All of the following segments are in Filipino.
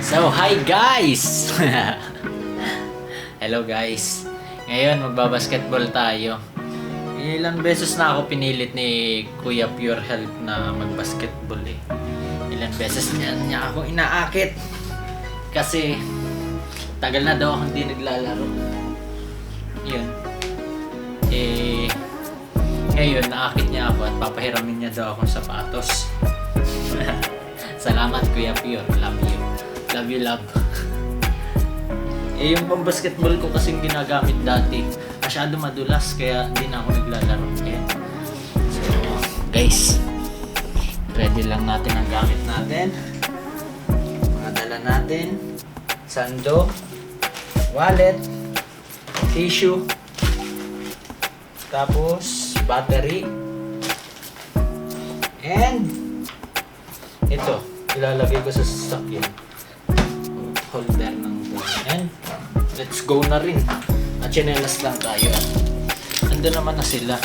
So, hi guys! Hello guys. Ngayon, magbabasketball tayo. Ilang beses na ako pinilit ni Kuya Pure Health na magbasketball eh. Ilang beses niya ako inaakit. Kasi, tagal na daw akong hindi naglalaro. Yun. Ngayon, naakit niya ako at papahiramin niya daw akong sapatos. Salamat Kuya Pure. Love you. Love you, love. Yung pang-basketball ko kasing ginagamit dati, masyado madulas kaya hindi na ako naglalaro. Ayan. So, guys, ready lang natin ang gamit natin. Mga dala natin, sando, wallet, tissue, tapos battery, and ito, ilalagay ko sa sasakyan. Holder ng phone. And let's go na rin. At chinelas lang tayo. Ando naman na sila.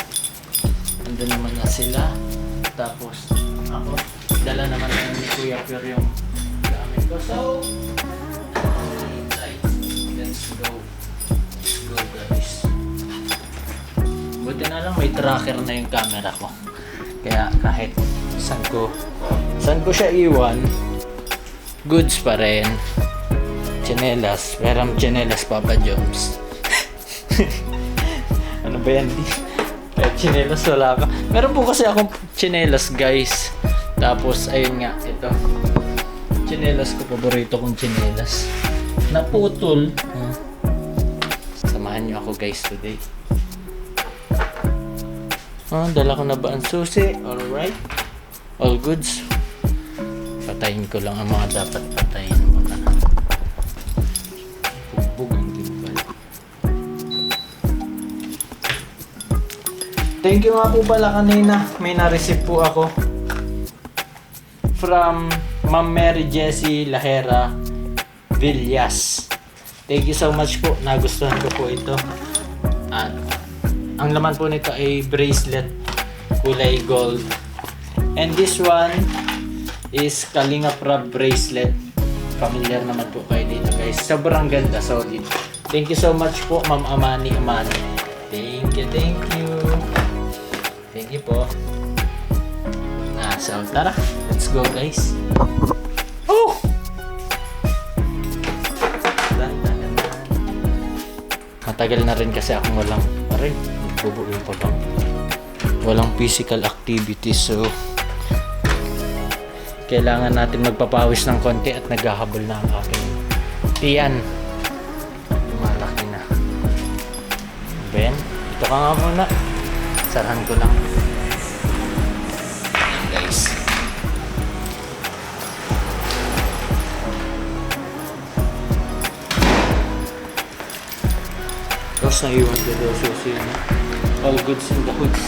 Tapos ako, dala naman ni Kuya Pure yung gamit ko. So, let's go. Let's go guys. Buti na lang may tracker na yung camera ko. Kaya kahit saan ko siya iwan, goods pa rin. Chinelas, meron chinelas Papa Jones. Ano ba yan? Kahit chinelas wala ka. Meron po kasi akong chinelas guys. Tapos ayun nga, ito. Chinelas ko, paborito kong chinelas. Naputol. Samahan nyo ako guys today. Dala ko na ba ang susi? Alright. All goods. Patayin ko lang ang mga dapat patayin mo na. Thank you nga po pala kanina. May na-receive po ako from Ma'am Mary Jessie Lahera Villas. Thank you so much po. Nagustuhan ko po ito. At ang laman po nito ay bracelet kulay gold. And this one is Kalinga Prab bracelet. Familiar naman po kayo dito guys. Sobrang ganda, solid. Thank you so much po Ma'am Amani. Thank you. Thank you po. So tara, let's go guys. Oh! Matagal na rin kasi akong walang bubuin pa bang walang physical activity, so kailangan natin magpapawis ng konti at naghahabol na ang aking tiyan. Malaki na. Ben, ito ka nga muna. Sarahan ko lang. Ayan guys. Tapos naiwan ko daw susi. All goods in the hoods.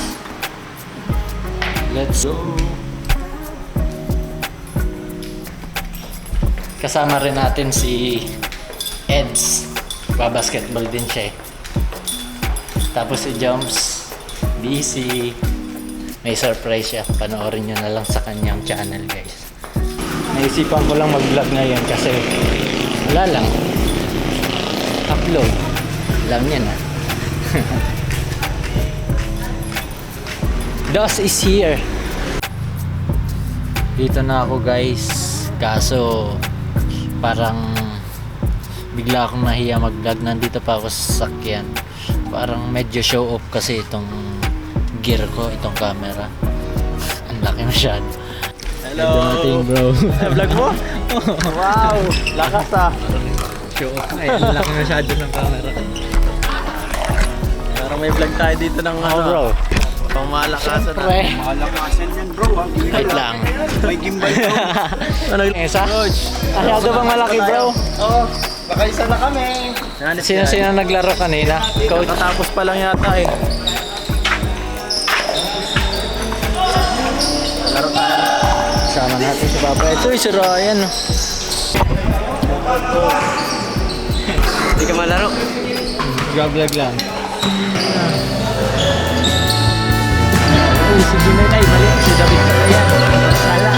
Let's go. Kasama rin natin si Eds. Babasketball din siya eh. Tapos si Joms busy. May surprise siya. Panoorin nyo na lang sa kanyang channel guys. Naisipan ko lang mag-vlog ngayon kasi wala lang. Upload. Alam niya na. DOS is here. Dito na ako guys. Kaso parang bigla akong nahiya mag-vlog. Nandito pa ako sa sasakyan. Parang medyo show off kasi itong gear ko, itong camera. Ang laki masyado. Hello! Dumating bro. Vlog mo? Wow! Lakas ah! Show off na eh. Ang laki masyado ng camera. Parang may vlog tayo dito ng Bro. Pamalakasan na. Malakasan yan bro, ha? Wait lang. May gimbal bro. Ano isa? Masyado bang malaki bro? Oo, baka isa na kami. Sino naglaro kanina? Coach? Katapos pa lang yata eh. Laro tayo. Sama natin si Papa. Ito si Ryan. Hindi ka malaro. Vlog lang. Uy, si Junay ay mali. Si David pala yan. Sala.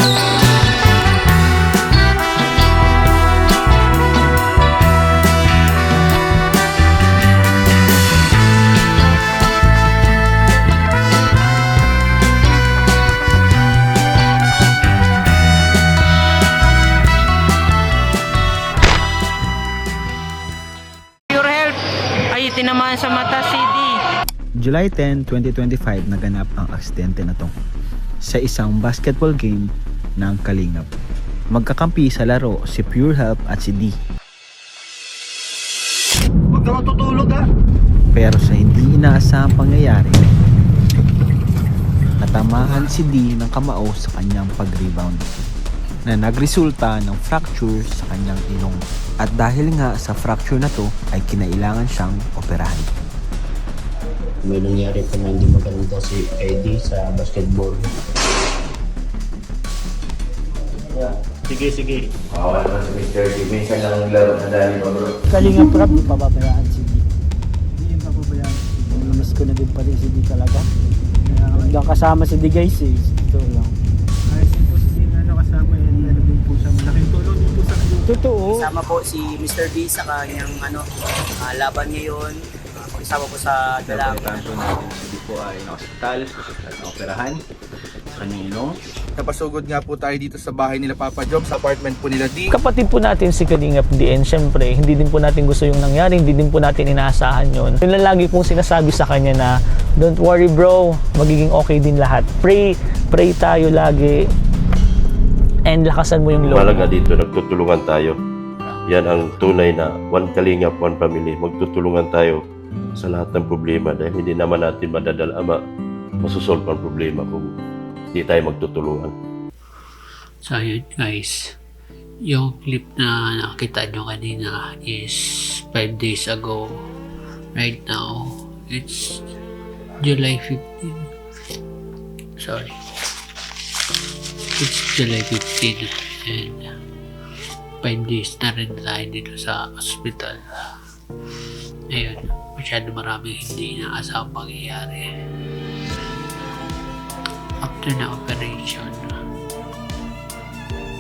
Katawan sa mata, CD. July 10, 2025 naganap ang aksidente na to sa isang basketball game ng Kalingap. Magkakampi sa laro si Pure Help at si D. Huwag ka matutulog ha. Pero sa hindi inaasahang pangyayari, natamaan si D ng kamao sa kanyang pag-rebound na nagresulta ng fracture sa kanyang ilong. At dahil nga sa fracture na to ay kinailangan siyang operahan. May nangyari pa na hindi maganda si Eddie sa basketball. Sige. Bawal naman si Mr. D. Minsan lang ang laro na dahil pa bro. Kalingap Rap, di pababayaan si D. Hindi yung pababayaan si D. Namiss ko na din pa rin si D talaga. Hanggang kasama si D guys eh. Ito lang. Ayos po si kasama yan. Ano din po siya. Malaking tulong din po sa akin. Totoo. Kasama po si Mr. D sa kanyang laban ngayon. Kasama po sa dalawang. Tanto natin si D po ay na-hospital at na-operahan sa kanyang ilong. Napasugod nga po tayo dito sa bahay nila Papa Job, sa apartment po nila D. Kapatid po natin si Kalingap DN, syempre, hindi din po natin gusto yung nangyari, hindi din po natin inaasahan yun. Yun lang lagi pong sinasabi sa kanya na, don't worry bro, magiging okay din lahat. Pray tayo lagi, and lakasan mo yung loob. Malaga dito, nagtutulungan tayo. Yan ang tunay na one Kalingap, one family. Magtutulungan tayo sa lahat ng problema dahil hindi naman natin madadala masusolve ang problema kung hindi tayo magtutulungan. So yun guys, yung clip na nakita nyo kanina is 5 days ago. Right now, it's July 15. Sorry. It's July 15 and 5 days na rin tayo dito sa hospital. Ayun, masyado maraming hindi inaasahang pangyayari. After na operation,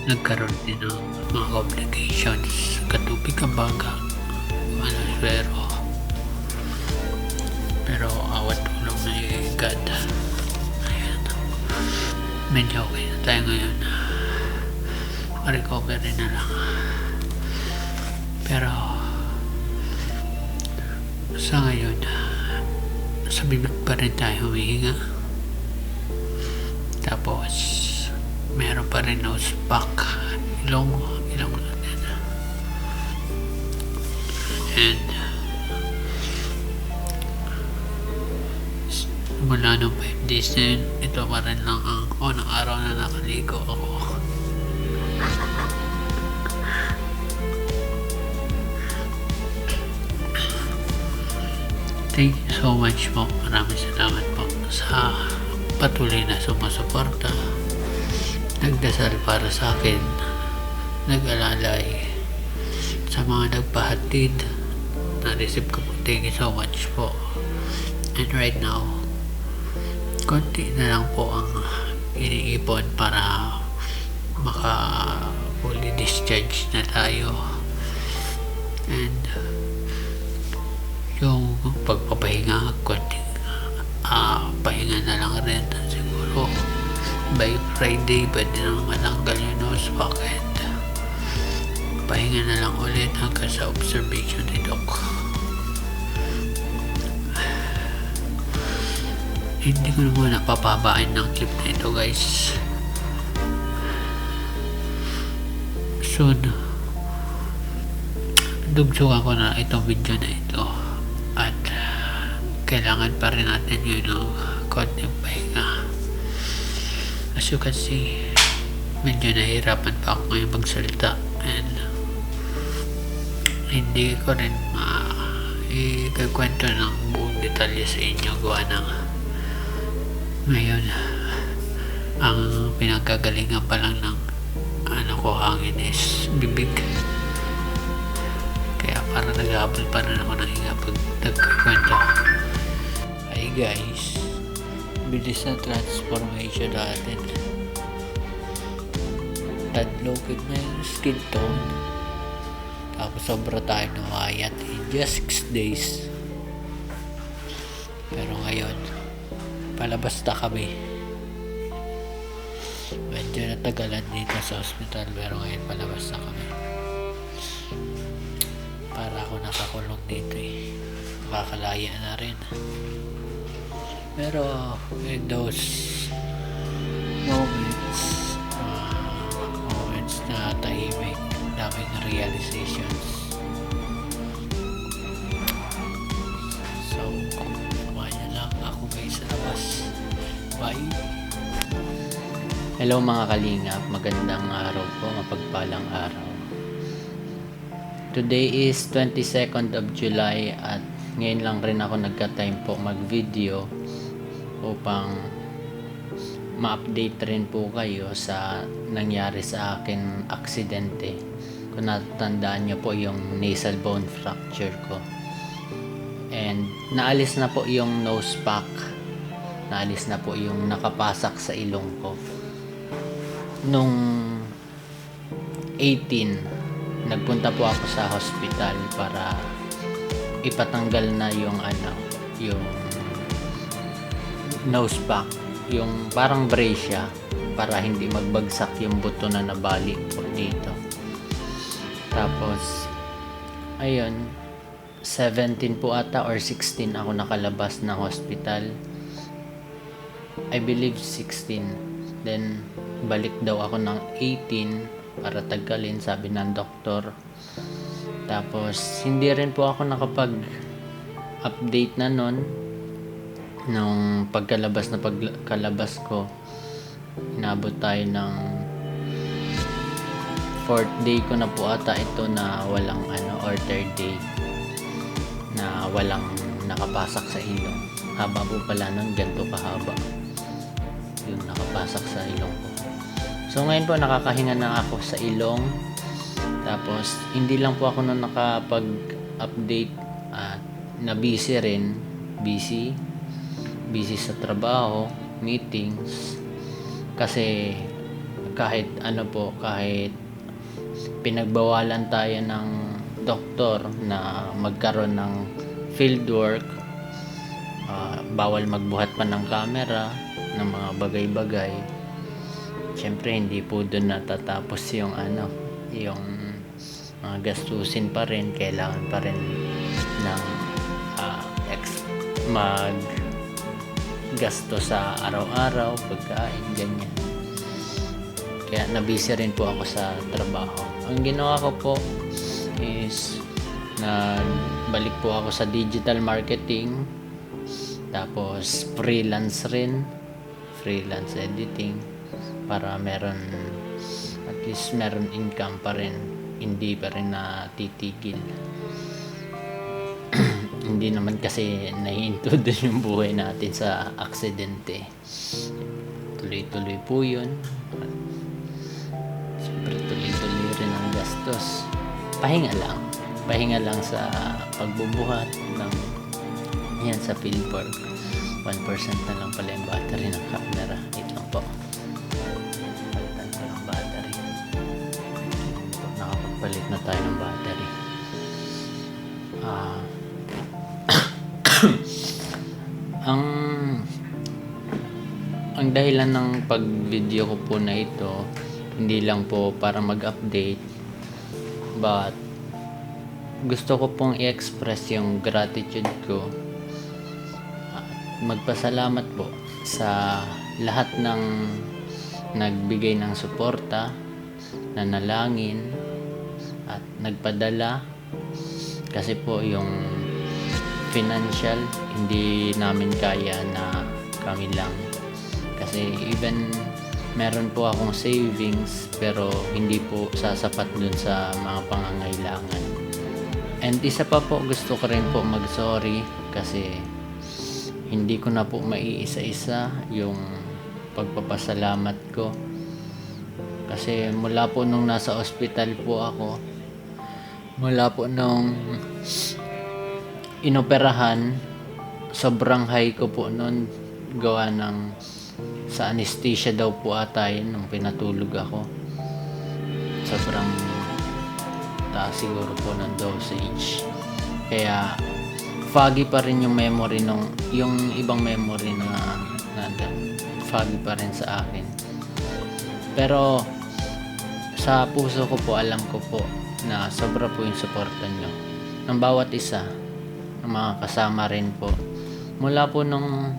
nagkaroon din ng mga complications, katubig ang baga, pero awat tulong na yung God. Ayan, medyo okay na tayo ngayon, recovery na lang, pero sa ngayon sa bibig pa rin tayo humihinga. Tapos, meron pa rin nose pack, ilong natin. And, mula nung 5 days na yun, ito pa rin lang ang unang araw na nakaligo ako. Thank you so much po. Maraming salamat po sa patuloy na sumusuporta, nagdasal para sa akin, nag-alalay, sa mga nagpahatid, na-receive ko po. Thank you so much po. And right now, konti na lang po ang iniipon para maka-fully discharge na tayo. And yung pagpapahinga, konti pahinga na lang rin siguro by Friday. Pwede naman matanggal yung nose pocket, pahinga na lang ulit hanggang sa observation ni Doc. Hindi ko naman napapabain ng clip na ito guys. Soon dugsugan ko na itong video na ito at kailangan pa rin natin yun ng konting pahinga. As you can see, medyo nahihirapan pa ako ngayon magsalita and hindi ko rin ikakwento ng buong detalye sa inyo gawa ng ngayon ang pinagkagalingan pa lang ng hangin is bibig, kaya parang naghabol pa rin ako ng hinga pag nagkakwento. Hi guys, bilis na transformation natin. Tadlokid na yung skin tone, tapos sobra tayo namayat in just 6 days. Pero ngayon palabas na kami. Medyo natagalan dito sa hospital, pero ngayon palabas na kami. Para ako nakakulong dito eh. nagkakalaya na rin. Pero with those moments na tahimik, daming realizations. So, kumain na lang ako guys sa labas. Bye! Hello mga kalingap, magandang araw po, mapagpalang araw. Today is 22nd of July at ngayon lang rin ako nagka-time po mag-video upang ma-update rin po kayo sa nangyari sa akin aksidente. Kung natandaan nyo po yung nasal bone fracture ko. And naalis na po yung nose pack. Naalis na po yung nakapasak sa ilong ko. Nung 18, nagpunta po ako sa hospital para ipatanggal na yung yung nose pack, yung parang brace siya para hindi magbagsak yung buto na nabali po dito. Tapos ayun, 17 po ata or 16 ako nakalabas ng hospital. I believe 16. Then balik daw ako ng 18 para tanggalin, sabi ng doktor. Tapos hindi rin po ako nakapag-update na nun. Nung pagkalabas ko, inabot tayo ng 4th day ko na po ata ito na walang or 3rd day na walang nakapasak sa ilong. Haba po pala nun, ganito kahaba yung nakapasak sa ilong ko. So ngayon po nakakahinga na ako sa ilong. Tapos hindi lang po ako nung nakapag-update at na busy rin. Busy sa trabaho, meetings. Kasi kahit kahit pinagbawalan tayo ng doktor na magkaroon ng fieldwork, bawal magbuhat pa ng camera, ng mga bagay-bagay. Siyempre hindi po doon natatapos yung yung mga gastusin pa rin, kailangan pa rin ng gasto sa araw-araw, pagkain, ganyan. Kaya nabisi rin po ako sa trabaho. Ang ginawa ko po is balik po ako sa digital marketing, tapos freelance editing para at least meron income pa rin, hindi pa rin natitigil. Hindi naman kasi nahihinto doon yung buhay natin sa aksidente. Tuloy-tuloy po yun. Siyempre tuloy-tuloy rin ang gastos. Pahinga lang sa pagbubuhat ng yan sa fieldwork. 1% na lang pala yung battery ng camera. Ito lang po. Palitan ko ng battery. Nakapagpalit na tayo ng battery. Ang dahilan ng pag-video ko po na ito, hindi lang po para mag-update, but gusto ko pong i-express yung gratitude ko. Magpasalamat po sa lahat ng nagbigay ng suporta, nanalangin at nagpadala, kasi po yung financial hindi namin kaya na kami lang, kasi even meron po akong savings pero hindi po sasapat dun sa mga pangangailangan. And isa pa po, gusto ko rin po mag-sorry kasi hindi ko na po maiisa-isa yung pagpapasalamat ko, kasi mula po nung nasa ospital po ako, mula po nung inoperahan, sobrang high ko po noon, gawa ng sa anesthesia daw po ata yun nung pinatulog ako. Sobrang taas siguro po ng dosage, kaya foggy pa rin yung memory yung ibang memory na foggy pa rin sa akin. Pero sa puso ko po, alam ko po na sobra po yung suporta nyo ng bawat isa. mga kasama rin po. Mula po nung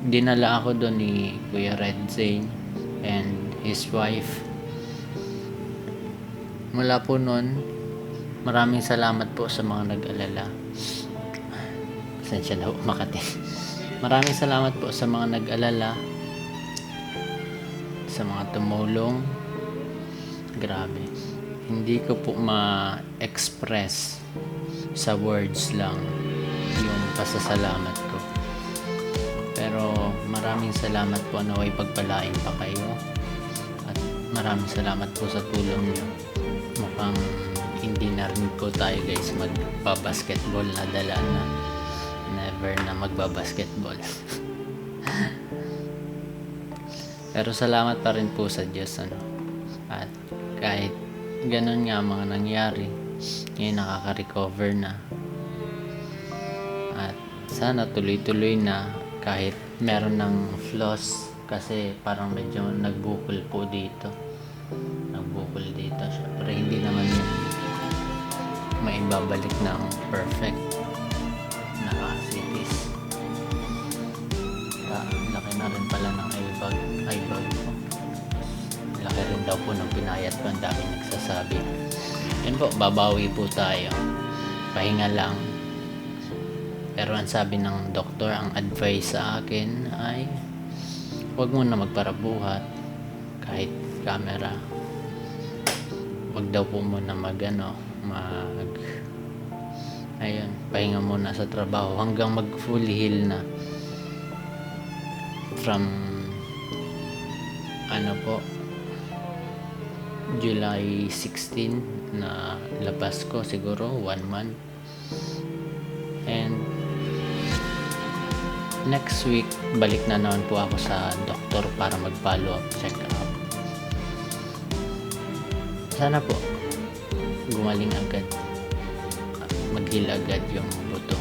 dinala ako doon ni Kuya Red Zane and his wife, mula po noon, maraming salamat po sa mga nag-alala. Pasensya na po, Makati. Maraming salamat po sa mga nag-alala, sa mga tumulong. Grabe. Hindi ko po ma-express sa words lang yung pasasalamat ko. Pero maraming salamat po, naway pagpalain pa kayo. At maraming salamat po sa tulong niyo. Mukhang hindi na rin po tayo guys magbabasketball, nadala na. Never na magbabasketball. Pero salamat pa rin po sa Diyos, ano. At kahit ganun nga mga nangyari, ngayon nakaka-recover na. At sana tuloy-tuloy na kahit meron ng flaws, kasi parang medyo nagbukol po dito. Nagbukol dito siya. Pero hindi naman yun maibabalik ng perfect na cities. Laki na rin pala ng eyebag ko. Laki rin daw po ng pinayat ko. Ang dami nagsasabi. Yun po, babawi po tayo. Pahinga lang. Pero ang sabi ng doktor, ang advice sa akin ay huwag mo na magparabuhat kahit camera. Huwag daw po muna ayun, pahinga muna sa trabaho hanggang mag full heal na. From July 16 na labas ko, siguro 1 month. And next week balik na naman po ako sa doktor para mag follow up, check up. Sana po gumaling agad, mag-heal agad yung buto.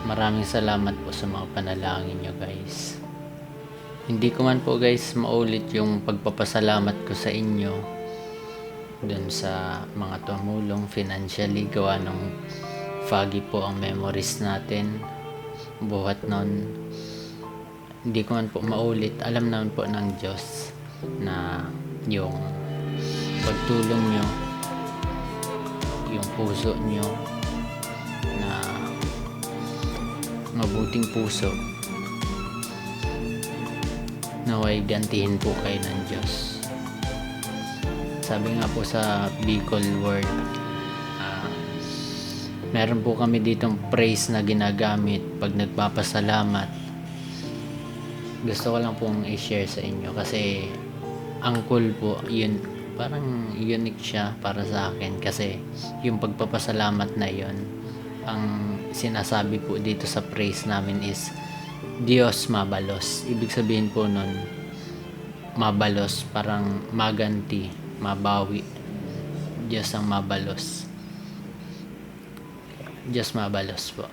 Maraming salamat po sa mga panalangin nyo guys. Hindi ko man po guys maulit yung pagpapasalamat ko sa inyo dun sa mga tumulong financially. Gawa ng foggy po ang memories natin buhat nun. Hindi ko man po maulit. Alam naman po ng Diyos na yung pagtulong nyo, yung puso nyo na mabuting puso, naway gantihin po kayo ng Diyos. Sabi nga po sa Bicol word, meron po kami ditong praise na ginagamit pag nagpapasalamat. Gusto ko lang pong i-share sa inyo kasi ang cool po, yun, parang unique siya para sa akin kasi yung pagpapasalamat na yun, ang sinasabi po dito sa praise namin is Diyos mabalos. Ibig sabihin po nun, mabalos, parang maganti, mabawi. Diyos ang mabalos. Diyos mabalos po.